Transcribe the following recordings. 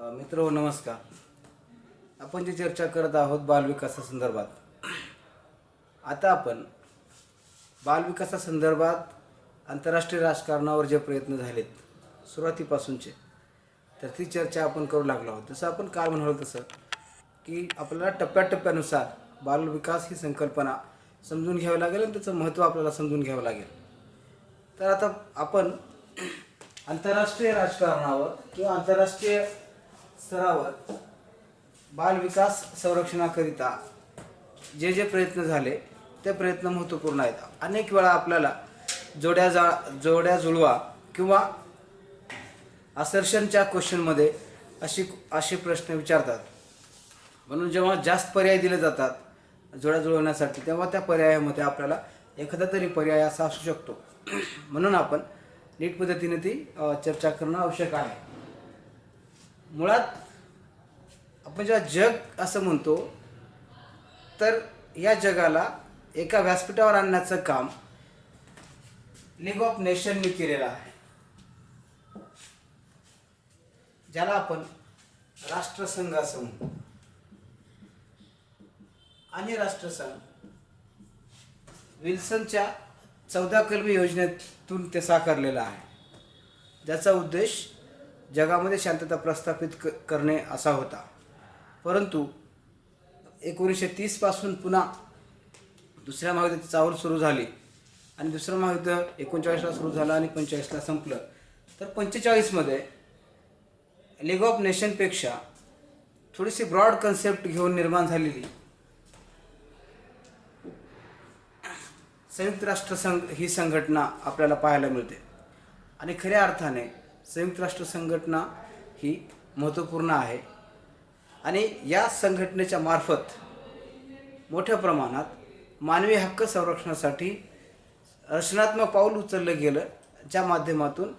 मित्र नमस्कार. आपण जी चर्चा करत आहोत बालविकासासंदर्भात. आता आपण बालविकासासंदर्भात आंतरराष्ट्रीय राजकारणावर जे प्रयत्न झालेत सुरुवातीपासूनचे, तर ती चर्चा आपण करू लागलो आहोत. जसं आपण काल म्हणालो तसं की आपल्याला टप्प्याटप्प्यानुसार बालविकास ही संकल्पना समजून घ्यावी लागेल आणि त्याचं महत्त्व आपल्याला समजून घ्यावं लागेल. तर आता आपण आंतरराष्ट्रीय राजकारणावर किंवा आंतरराष्ट्रीय स्तरावर बालविकास संरक्षणाकरिता जे प्रयत्न झाले ते प्रयत्न महत्त्वपूर्ण आहेत. अनेक वेळा आपल्याला जोड्या जुळवा किंवा असर्शनच्या क्वेश्चनमध्ये असे प्रश्न विचारतात. म्हणून जेव्हा जास्त पर्याय दिले जातात जोड्या जुळवण्यासाठी, तेव्हा त्या पर्यायामध्ये आपल्याला एखादा तरी पर्याय असा असू शकतो. म्हणून आपण नीट पद्धतीने ती चर्चा करणं आवश्यक आहे. मुळात आपण जेव्हा जग असं म्हणतो, तर या जगाला एका व्यासपीठावर आणण्याचं काम लीग ऑफ नेशननी केलेलं आहे, ज्याला आपण राष्ट्रसंघ असं म्हणतो. आणि राष्ट्रसंघ विल्सनच्या 14 कलमी योजनेतून ते साकारलेला आहे, ज्याचा उद्देश जगामध्ये शांतता प्रस्थापित करणे असा होता. परंतु 1930 पासून पुन्हा दुसऱ्या महायुद्धाची चावल सुरू झाली आणि दुसरं महायुद्ध 39ला सुरू झालं आणि 45ला संपलं. तर 45मध्ये लीग ऑफ नेशनपेक्षा थोडीशी ब्रॉड कन्सेप्ट घेऊन निर्माण झालेली संयुक्त राष्ट्रसंघ ही संघटना आपल्याला पाहायला मिळते. आणि खऱ्या अर्थाने संयुक्त राष्ट्र संघटना ही महत्त्वपूर्ण आहे. आणि या संघटनेच्या मार्फत मोठ्या प्रमाणात मानवी हक्क संरक्षणासाठी रचनात्मक पाऊल उचललं गेलं, ज्या माध्यमातून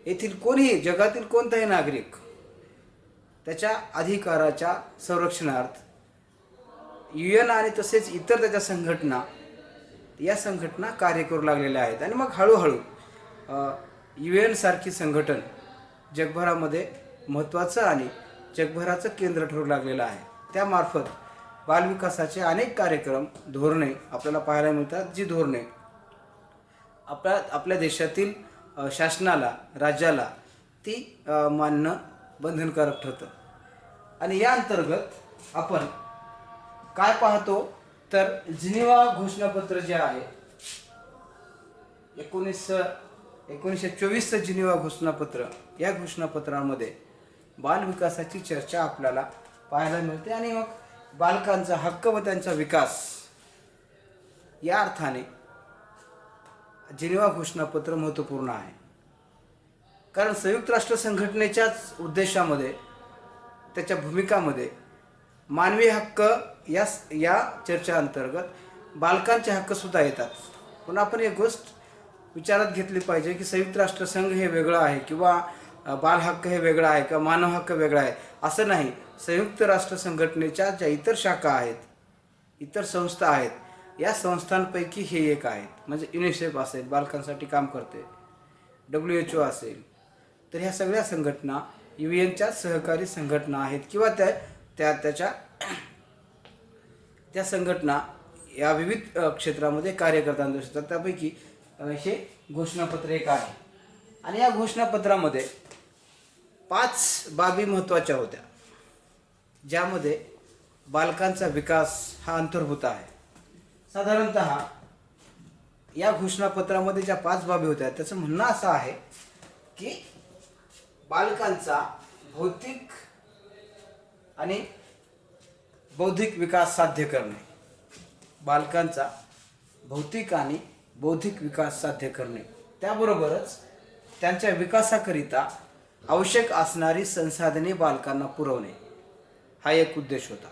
येथील कोणीही, जगातील कोणताही नागरिक त्याच्या अधिकाराच्या संरक्षणार्थ UN आणि तसेच इतर त्याच्या संघटना कार्य करू लागलेल्या आहेत. आणि मग हळूहळू UN सारखी संघटन जगभरामध्ये महत्त्वाचं आणि जगभराचं केंद्र ठरू लागलेलं आहे. त्यामार्फत बालविकासाचे अनेक कार्यक्रम, धोरणे आपल्याला पाहायला मिळतात, जी धोरणे आपल्या देशातील शासनाला, राज्याला ती मानणं बंधनकारक ठरतं. आणि या अंतर्गत आपण काय पाहतो, तर जिनिव्हा घोषणापत्र जे आहे 1924चं जिनिव्हा घोषणापत्र, या घोषणापत्रामध्ये बालविकासाची चर्चा आपल्याला पाहायला मिळते. आणि मग बालकांचा हक्क व त्यांचा विकास या अर्थाने जिनिव्हा घोषणापत्र महत्त्वपूर्ण आहे. कारण संयुक्त राष्ट्र संघटनेच्याच उद्देशामध्ये, त्याच्या भूमिकामध्ये मानवी हक्क या चर्चेअंतर्गत बालकांचे हक्कसुद्धा येतात. पण आपण एक गोष्ट विचारात घेतली पाहिजे की संयुक्त राष्ट्रसंघ हे वेगळं आहे किंवा बाल हक्क हे वेगळं आहे किंवा मानव हक्क वेगळा आहे, असं नाही. संयुक्त राष्ट्र संघटनेच्या ज्या इतर शाखा आहेत, इतर संस्था आहेत, या संस्थांपैकी हे एक आहेत. म्हणजे युनिसेफ असेल, बालकांसाठी काम करते, WHO असेल, तर ह्या सगळ्या संघटना UN सहकारी संघटना आहेत किंवा त्या संघटना या विविध क्षेत्रामध्ये कार्य करताना दिसतात. त्यापैकी हे घोषणापत्र एक आहे. आणि या घोषणापत्रामध्ये 5 बाबी महत्त्वाच्या होत्या, ज्यामध्ये बालकांचा विकास हा अंतर्भूत आहे. साधारणतः या घोषणापत्रामध्ये ज्या 5 बाबी होत्या, त्याचं म्हणणं असं आहे की बालकांचा भौतिक आणि बौद्धिक विकास साध्य करणे, बालकांचा भौतिक आणि बौद्धिक विकास साध्य करणे, त्याबरोबरच त्यांच्या विकासाकरिता आवश्यक असणारी संसाधने बालकांना पुरवणे, हा एक उद्देश होता.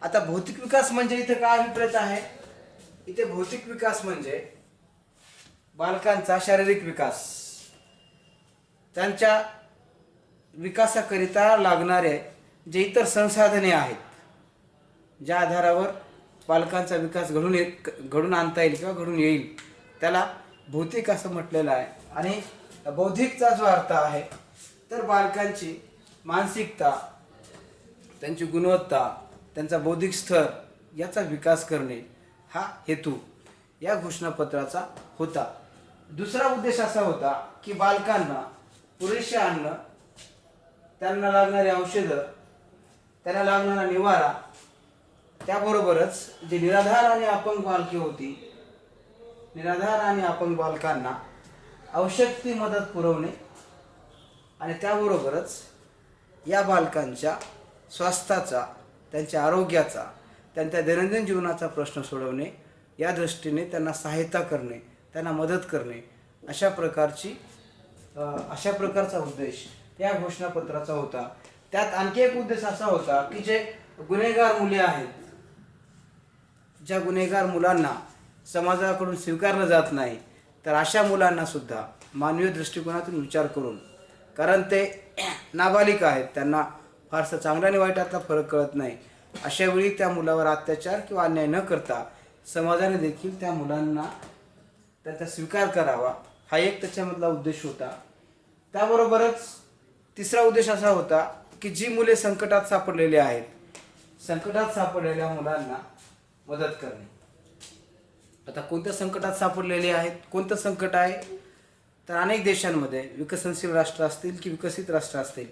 आता भौतिक विकास म्हणजे इथे काय अभिप्रेत आहे? इथे भौतिक विकास म्हणजे बालकांचा शारीरिक विकास, त्यांच्या विकासाकरिता लागणारे जे इतर संसाधने आहेत, ज्या आधारावर बालकांचा विकास घडून आणता येईल किंवा घडून येईल, त्याला भौतिक असं म्हटलेलं आहे. आणि बौद्धिकचा जो अर्थ आहे, तर बालकांची मानसिकता, त्यांची गुणवत्ता, त्यांचा बौद्धिक स्तर याचा विकास करणे हा हेतू या घोषणापत्राचा होता. दुसरा उद्देश असा होता की बालकांना पुरेसे अन्न, त्यांना लागणारी औषधं, त्यांना लागणारा निवारा, त्याबरोबरच जे निराधार आणि अपंग बालके होती, निराधार आणि अपंग बालकांना आवश्यक ती मदत पुरवणे आणि त्याबरोबरच या बालकांच्या स्वास्थ्याचा, त्यांच्या आरोग्याचा, त्यांच्या दैनंदिन जीवनाचा प्रश्न सोडवणे या दृष्टीने त्यांना सहायता करणे, त्यांना मदत करणे अशा प्रकारचा उद्देश या घोषणापत्राचा होता. त्यात आणखी एक उद्देश असा होता की जे गुन्हेगार मुले आहेत, ज्या गुन्हेगार मुलांना समाजाकडून स्वीकारलं जात नाही, तर अशा मुलांना सुद्धा मानवीय दृष्टिकोनातून विचार करून, कारण ते नाबालिक आहेत, त्यांना फारसं चांगला आणि वाईटातला फरक कळत नाही, अशा वेळी त्या मुलावर अत्याचार किंवा अन्याय न करता समाजाने देखील त्या मुलांना त्याचा स्वीकार करावा हा एक त्याच्यामधला उद्देश होता. त्याबरोबरच तिसरा उद्देश असा होता की जी मुले संकटात सापडलेली आहेत, संकटात सापडलेल्या मुलांना मदत करणे. आता कोणत्या संकटात सापडलेले आहेत, कोणतं संकट आहे, तर अनेक देशांमध्ये, विकसनशील राष्ट्र असतील की विकसित राष्ट्र असतील,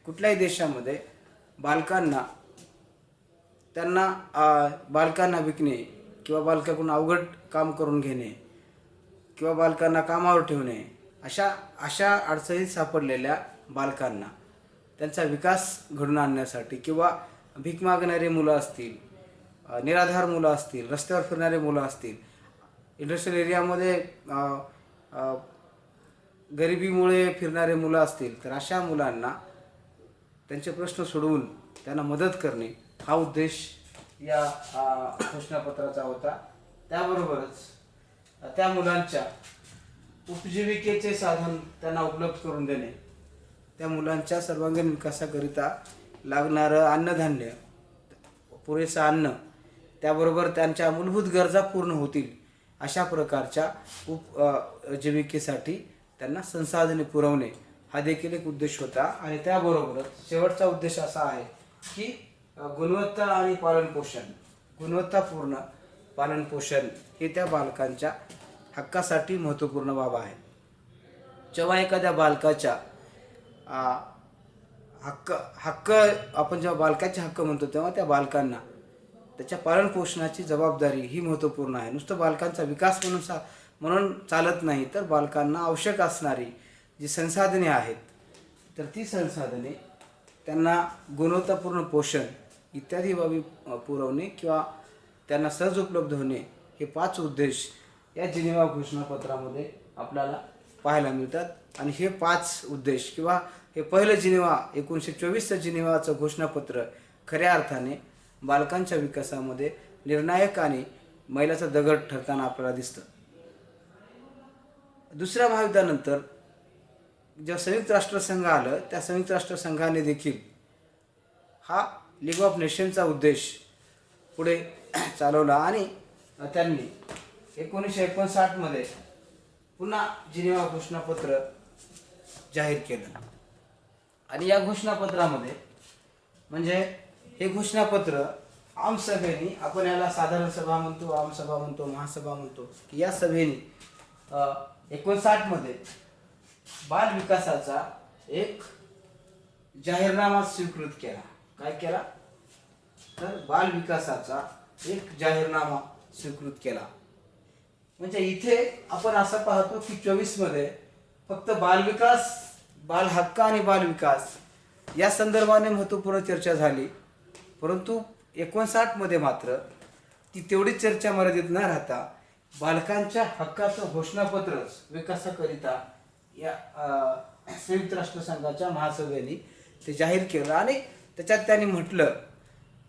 कुठल्याही देशामध्ये बालकांना विकणे किंवा बालकाकडून अवघड काम करून घेणे किंवा बालकांना कामावर ठेवणे अशा अडचणीत सापडलेल्या बालकांना त्यांचा विकास घडवून आणण्यासाठी, किंवा भीक मागणारे मुलं असतील, निराधार मुलं असतील, रस्त्यावर फिरणारे मुलं असतील, इंडस्ट्रियल एरियामध्ये गरिबीमुळे फिरणारे मुलं असतील, तर अशा मुलांना त्यांचे प्रश्न सोडवून त्यांना मदत करणे हा उद्देश या घोषणापत्राचा होता. त्याबरोबरच त्या मुलांच्या उपजीविकेचे साधन त्यांना उपलब्ध करून देणे, त्या मुलांच्या सर्वांगीण विकासाकरिता लागणारं अन्नधान्य, पुरेसं अन्न, त्याबरोबर त्यांच्या मूलभूत गरजा पूर्ण होतील अशा प्रकारच्या उपजीविकेसाठी त्यांना संसाधने पुरवणे हा देखील एक उद्देश होता. आणि त्याबरोबरच शेवटचा उद्देश असा आहे की गुणवत्ता आणि पालनपोषण, गुणवत्तापूर्ण पालनपोषण हे त्या बालकांच्या हक्कासाठी महत्त्वपूर्ण बाब आहे. जेव्हा एखाद्या बालकाच्या आपण जेव्हा बालकाचे हक्क म्हणतो, तेव्हा त्या बालकांना त्याच्या पालनपोषणाची जबाबदारी ही महत्त्वपूर्ण आहे. नुसतं बालकांचा विकास म्हणून चालत नाही, तर बालकांना आवश्यक असणारी जी संसाधने आहेत, तर ती संसाधने त्यांना गुणवत्तापूर्ण पोषण इत्यादी बाबी पुरवणे किंवा त्यांना सहज उपलब्ध होणे हे 5 उद्देश या जिनिव्हा घोषणापत्रामध्ये आपल्याला पाहायला मिळतात. आणि हे 5 उद्देश किंवा हे पहिलं जिनिव्हा 1924चं जिनिव्हाचं घोषणापत्र खऱ्या अर्थाने बालकांच्या विकासामध्ये निर्णायक आणि मैलाचा दगड ठरताना आपल्याला दिसतं. दुसऱ्या महायुद्धानंतर जेव्हा संयुक्त राष्ट्रसंघ आलं, त्या संयुक्त राष्ट्रसंघाने देखील हा लीग ऑफ नेशनचा उद्देश पुढे चालवला आणि त्यांनी 1959मध्ये पुन्हा जिनिव्हा घोषणापत्र जाहीर केलं. आणि या घोषणापत्रामध्ये म्हणजे हे घोषणापत्र आमसभेने, आपण याला साधारण सभा म्हणतो, आमसभा म्हणतो, महासभा म्हणतो, की या सभेने 59मध्ये बाल विकासाचा एक जाहीरनामा स्वीकृत केला. काय केला? तर बाल विकासाचा एक जाहीरनामा स्वीकृत केला. म्हणजे इथे आपण असं पाहतो की 24मध्ये फक्त बालविकास, बाल हक्क आणि बालविकास या संदर्भाने महत्त्वपूर्ण चर्चा झाली, परंतु 59मध्ये मात्र ती तेवढी चर्चा मर्यादित न राहता बालकांच्या हक्काचं घोषणापत्रच विकासाकरिता या संयुक्त राष्ट्रसंघाच्या महासभेने ते जाहीर केलं. आणि त्याच्यात त्यांनी म्हटलं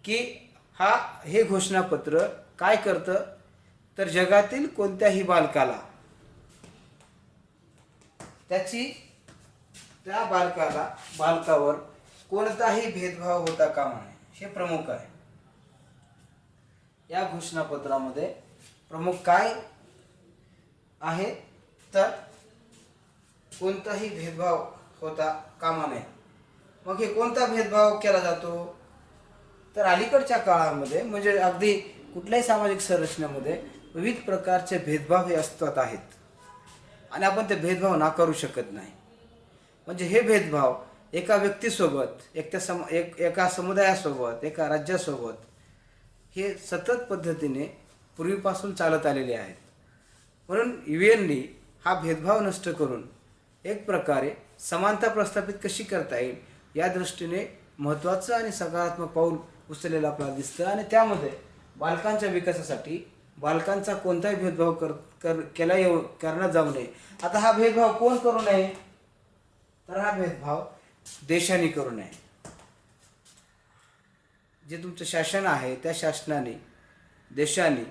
की हे घोषणापत्र काय करतं, तर जगातील कोणत्याही बालकाला त्या बालकावर कोणताही भेदभाव होता कामा नये, हे प्रमुख आहे. या घोषणापत्रामध्ये प्रमुख काय आहे, तर कोणताही भेदभाव होता कामा नये. मग हे कोणता भेदभाव केला जातो? तर अलीकडच्या काळामध्ये म्हणजे अगदी कुठल्याही सामाजिक संरचनेमध्ये विविध प्रकारचे भेदभाव हे अस्तित्वात आहेत आणि आपण ते भेदभाव नाकारू शकत नाही. म्हणजे हे भेदभाव एका व्यक्तीसोबत एका समुदायासोबत एका राज्यासोबत हे सतत पद्धतीने पूर्वीपासून चालत आलेले आहेत. म्हणून युएननी हा भेदभाव नष्ट करून एक प्रकारे समानता प्रस्थापित कशी करता येईल या दृष्टीने महत्त्वाचं आणि सकारात्मक पाऊल उचललेलं आपल्याला दिसतं. आणि त्यामध्ये बालकांच्या विकासासाठी बालकांचा कोणताही भेदभाव करण्यात जाऊ नये. आता हा भेदभाव कोण करू नये? तर हा भेदभाव देशाने करू नये. जे तुमचं शासन आहे त्या शासनाने, देशाने,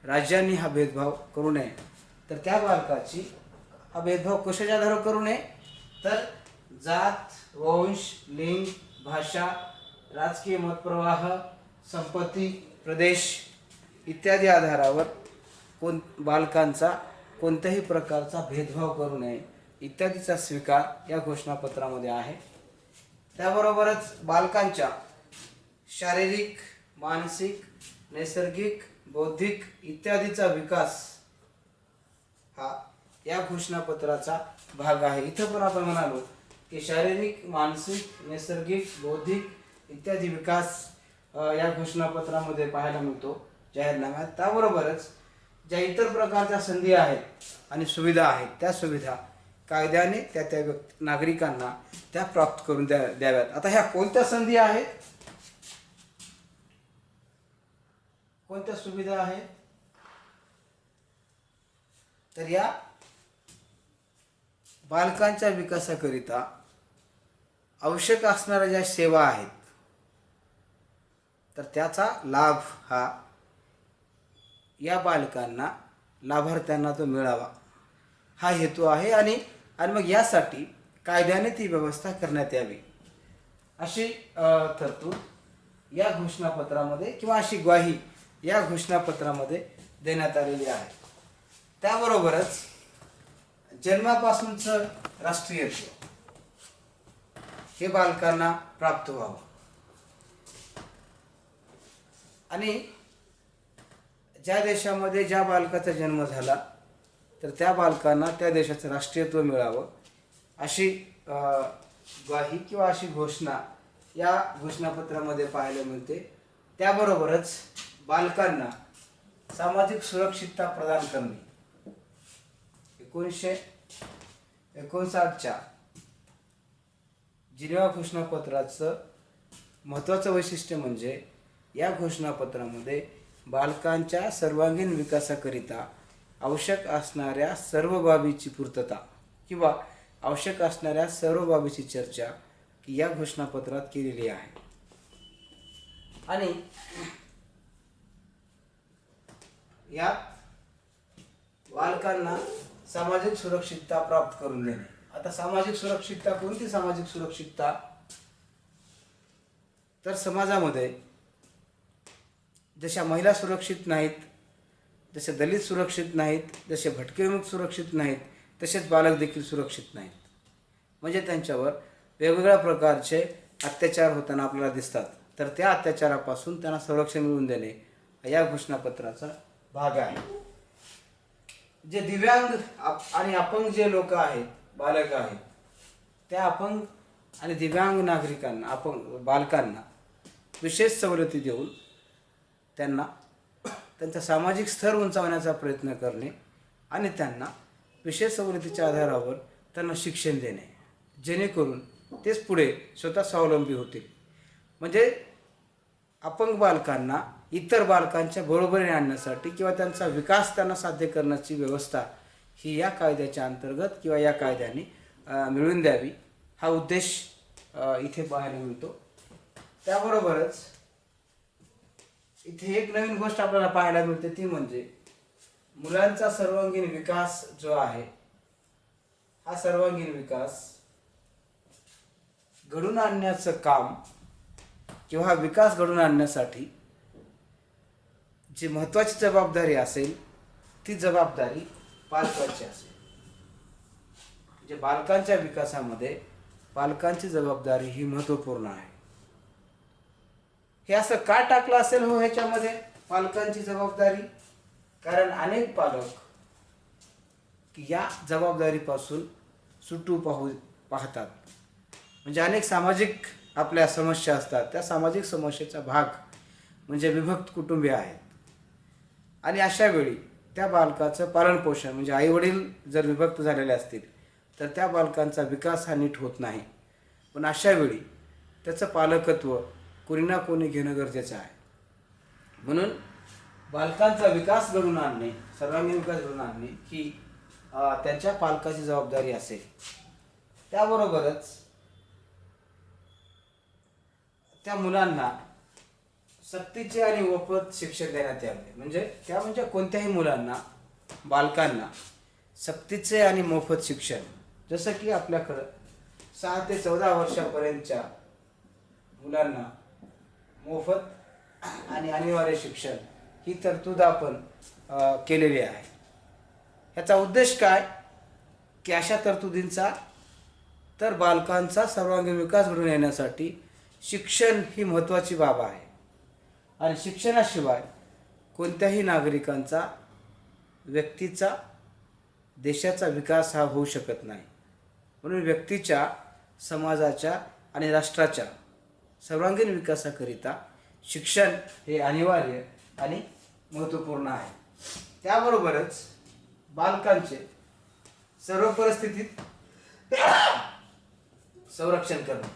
राज्यांनी हा भेदभाव करू नये. तर त्या बालकाची हा भेदभाव कशाच्या आधारावर करू नये? तर जात, वंश, लिंग, भाषा, राजकीय मतप्रवाह, संपत्ती, प्रदेश इत्यादी आधारावर बालकांचा कोणत्याही प्रकारचा भेदभाव करू नये इत्यादीचा स्वीकार या घोषणापत्रामध्ये आहे. त्याबरोबरच बालकांच्या शारीरिक, मानसिक, नैसर्गिक, बौद्धिक इत्यादीचा विकास हा या घोषणापत्राचा भाग आहे. इथं पण आपण म्हणालो की शारीरिक, मानसिक, नैसर्गिक, बौद्धिक इत्यादी विकास या घोषणापत्रामध्ये पाहायला मिळतो जाहीरनाम्यात. त्याबरोबरच ज्या इतर प्रकारच्या संधी आहेत आणि सुविधा आहेत त्या सुविधा कायद्याने त्या नागरिकांना त्या प्राप्त करून द्याव्यात. आता ह्या कोणत्या संधी आहेत, कोणत्या सुविधा आहेत? तर या बालकांच्या विकासाकरिता आवश्यक असणाऱ्या ज्या सेवा आहेत तर त्याचा लाभ हा या बालकांना, लाभार्थ्यांना तो मिळावा हा हेतू आहे. आणि मग यासाठी कायद्याने ती व्यवस्था करण्यात यावी अशी तरतूद या घोषणापत्रामध्ये किंवा अशी ग्वाही या घोषणापत्रामध्ये देण्यात आलेली आहे. त्याबरोबरच जन्मापासूनचं राष्ट्रीयत्व हे बालकांना प्राप्त व्हावं आणि ज्या देशामध्ये ज्या बालकाचा जन्म झाला तर त्या बालकांना त्या देशाचं राष्ट्रीयत्व मिळावं अशी ग्वाही किंवा अशी घोषणा या घोषणापत्रामध्ये पाहायला मिळते. त्याबरोबरच बालकांना सामाजिक सुरक्षितता प्रदान करणे 1959च्या जिनेवा घोषणापत्राचं महत्त्वाचं वैशिष्ट्य म्हणजे या घोषणापत्रामध्ये बालकांच्या सर्वांगीण विकासाकरिता आवश्यक असणाऱ्या सर्व बाबीची पूर्तता किंवा आवश्यक असणाऱ्या सर्व बाबीची चर्चा या घोषणापत्रात केलेली आहे. आणि यात बालकांना सामाजिक सुरक्षितता प्राप्त करून देणे. आता सामाजिक सुरक्षितता कोणती सामाजिक सुरक्षितता? तर समाजामध्ये जशा महिला सुरक्षित नाहीत, जसे दलित सुरक्षित नाहीत, जसे भटकेविमुक्त सुरक्षित नाहीत, तसेच बालक देखील सुरक्षित नाहीत. म्हणजे त्यांच्यावर वेगवेगळ्या प्रकारचे अत्याचार होताना आपल्याला दिसतात. तर त्या अत्याचारापासून त्यांना संरक्षण मिळवून देणे या घोषणापत्राचा भाग आहे. जे दिव्यांग आणि अपंग जे लोक आहेत, बालक आहेत, त्या अपंग आणि दिव्यांग नागरिकांना, बालकांना विशेष सवलती देऊन त्यांना त्यांचा सामाजिक स्तर उंचावण्याचा प्रयत्न करणे आणि त्यांना विशेष सवलतीच्या आधारावर त्यांना शिक्षण देणे, जेणेकरून तेच पुढे स्वतः स्वावलंबी होतील. म्हणजे अपंग बालकांना इतर बालकांच्या बरोबरीने आणण्यासाठी किंवा त्यांचा विकास त्यांना साध्य करण्याची व्यवस्था ही या कायद्याच्या अंतर्गत किंवा या कायद्याने मिळवून द्यावी हा उद्देश इथे पाहायला मिळतो. त्याबरोबरच इथे एक नवीन गोष्ट आपल्याला पाहायला मिळते ती म्हणजे मुलांचा सर्वांगीण विकास जो आहे हा सर्वांगीण विकास घडून आणण्याचं काम किंवा हा विकास घडून आणण्यासाठी जी महत्त्वाची जबाबदारी असेल ती जबाबदारी पालकांची असेल. म्हणजे बालकांच्या विकासामध्ये पालकांची जबाबदारी ही महत्त्वपूर्ण आहे. हे असं का टाकलं असेल हो ह्याच्यामध्ये पालकांची जबाबदारी? कारण अनेक पालक या जबाबदारीपासून सुटू पाहतात. म्हणजे अनेक सामाजिक आपल्या समस्या असतात, त्या सामाजिक समस्येचा भाग म्हणजे विभक्त कुटुंबीय आहेत. आणि अशा वेळी त्या बालकाचं पालनपोषण म्हणजे आईवडील जर विभक्त झालेले असतील तर त्या बालकांचा विकास हा नीट होत नाही. पण अशा वेळी त्याचं पालकत्व कोणी ना कोणी घेणं गरजेचं आहे. म्हणून बालकांचा विकास घडवून आणणे, सर्वांगीण विकास घडवून आणणे ही त्यांच्या पालकाची जबाबदारी असेल. त्याबरोबरच त्या मुलांना सक्तीचे आणि मोफत शिक्षण देण्यात यावे. म्हणजे कोणत्याही मुलांना, बालकांना सक्तीचे आणि मोफत शिक्षण, जसं की आपल्याकडं 6 ते 14 वर्षापर्यंतच्या मुलांना मोफत आणि अनिवार्य शिक्षण ही तरतूद आपण केलेली आहे. याचा उद्देश काय की अशा तरतुदींचा तर बालकांचा सर्वांगीण विकास घडून येण्यासाठी शिक्षण ही महत्त्वाची बाब आहे. आणि शिक्षणाशिवाय कोणत्याही नागरिकांचा, व्यक्तीचा, देशाचा विकास हा होऊ शकत नाही. म्हणून व्यक्तीच्या, समाजाच्या आणि राष्ट्राच्या सर्वांगीण विकासाकरिता शिक्षण हे अनिवार्य आणि महत्त्वपूर्ण आहे. त्याबरोबरच बालकांचे सर्व परिस्थितीत संरक्षण करणे.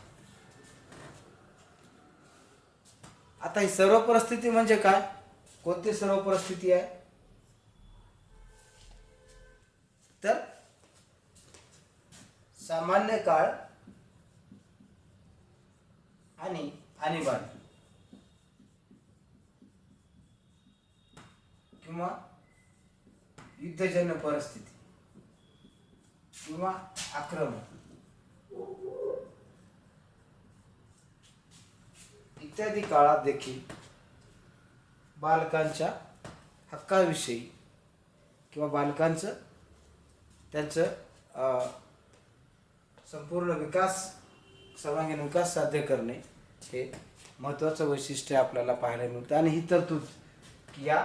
आता ही सर्व परिस्थिती म्हणजे काय? कोणती सर्व परिस्थिती आहे? तर सामान्य काळ आणि आणीबाणी किंवा युद्धजन्य परिस्थिती किंवा आक्रमण इत्यादी काळात देखील बालकांच्या हक्काविषयी किंवा बालकांचं त्यांचं संपूर्ण विकास, सर्वांगीण विकास साध्य करणे हे महत्त्वाचं वैशिष्ट्य आपल्याला पाहायला मिळतं. आणि ही तरतूद या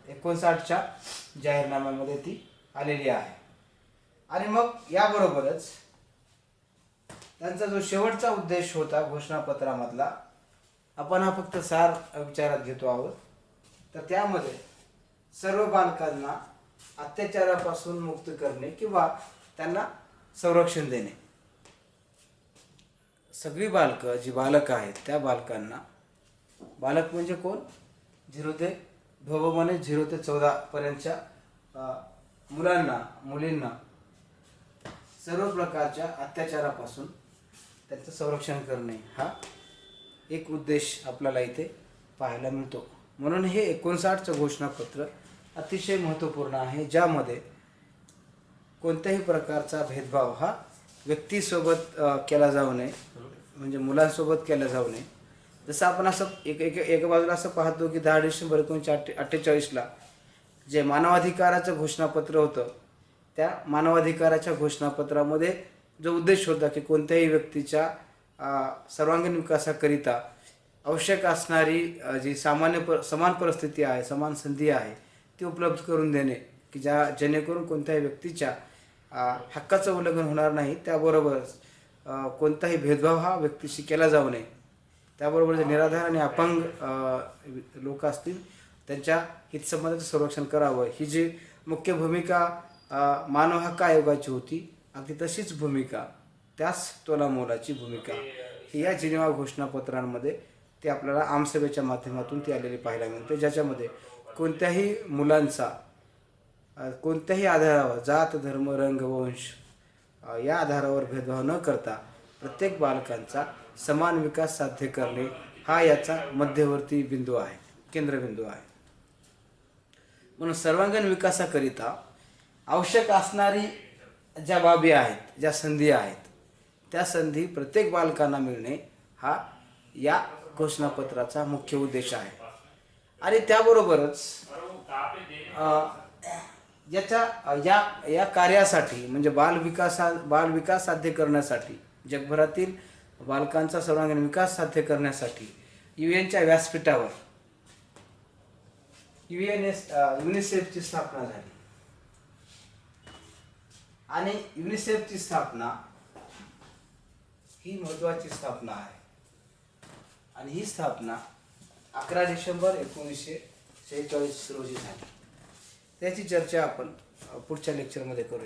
59च्या जाहीरनाम्यामध्ये ती आलेली आहे. आणि मग याबरोबरच त्यांचा जो शेवटचा उद्देश होता घोषणापत्रामधला, आपण हा फक्त सार विचारात घेतो आहोत. तर त्यामध्ये सर्व बालकांना अत्याचारापासून मुक्त करणे किंवा त्यांना संरक्षण देणे. सगळी बालकं जी बालक आहेत त्या बालकांना, बालक म्हणजे कोण? 0 ते 14 पर्यंतच्या मुलांना, मुलींना सर्व प्रकारच्या अत्याचारापासून त्याचं संरक्षण करणे हा एक उद्देश आपल्याला इथे पाहायला मिळतो. म्हणून हे 59चं घोषणापत्र अतिशय महत्त्वपूर्ण आहे, ज्यामध्ये कोणत्याही प्रकारचा भेदभाव हा व्यक्तीसोबत केला जाऊ नये, म्हणजे मुलांसोबत केला जाऊ नये. जसं आपण असं एका बाजूला असं पाहतो की 10 डिसेंबर 1948ला जे मानवाधिकाराचं घोषणापत्र होतं, त्या मानवाधिकाराच्या घोषणापत्रामध्ये जो उद्देश होता की कोणत्याही व्यक्तीच्या सर्वांगीण विकासाकरिता आवश्यक असणारी जी समान परिस्थिती आहे, समान संधी आहे ती उपलब्ध करून देणे, की जेणेकरून कोणत्याही व्यक्तीच्या हक्काचं उल्लंघन होणार नाही. त्याबरोबरच कोणताही भेदभाव हा व्यक्तीशी केला जाऊ नये. त्याबरोबर जे निराधार आणि अपंग लोक असतील त्यांच्या हितसंबंधाचं संरक्षण करावं, ही जी मुख्य भूमिका मानव हक्क आयोगाची होती, अगदी तशीच भूमिका, त्याच तोलामोलाची भूमिका ही या जिनेवा घोषणापत्रांमध्ये ती आपल्याला आमसभेच्या माध्यमातून ती आलेली पाहायला मिळते, ज्याच्यामध्ये कोणत्याही मुलांचा कोणत्याही आधारावर जात, धर्म, रंग, वंश या आधारावर भेदभाव न करता प्रत्येक बालकांचा समान विकास साध्य करणे हा याचा मध्यवर्ती बिंदू आहे, केंद्रबिंदू आहे. म्हणून सर्वांगीण विकासाकरिता आवश्यक असणारी ज्या बाबी आहेत, ज्या संधी आहेत, त्या संधी प्रत्येक बालकांना मिळणे हा या घोषणापत्राचा मुख्य उद्देश आहे. आणि त्याबरोबरच या कार्यासाठी म्हणजे बालविकास साध्य करण्यासाठी जगभरातील बालकांचा सर्वांगीण विकास साध्य करण्यासाठी युएनच्या व्यासपीठावर युनिसेफची स्थापना झाली आणि युनिसेफची स्थापना ही महत्त्वाची स्थापना आहे आणि ही स्थापना 11 डिसेंबर 1946 रोजी झाली. त्याची चर्चा आपण पुढच्या लेक्चरमध्ये करू.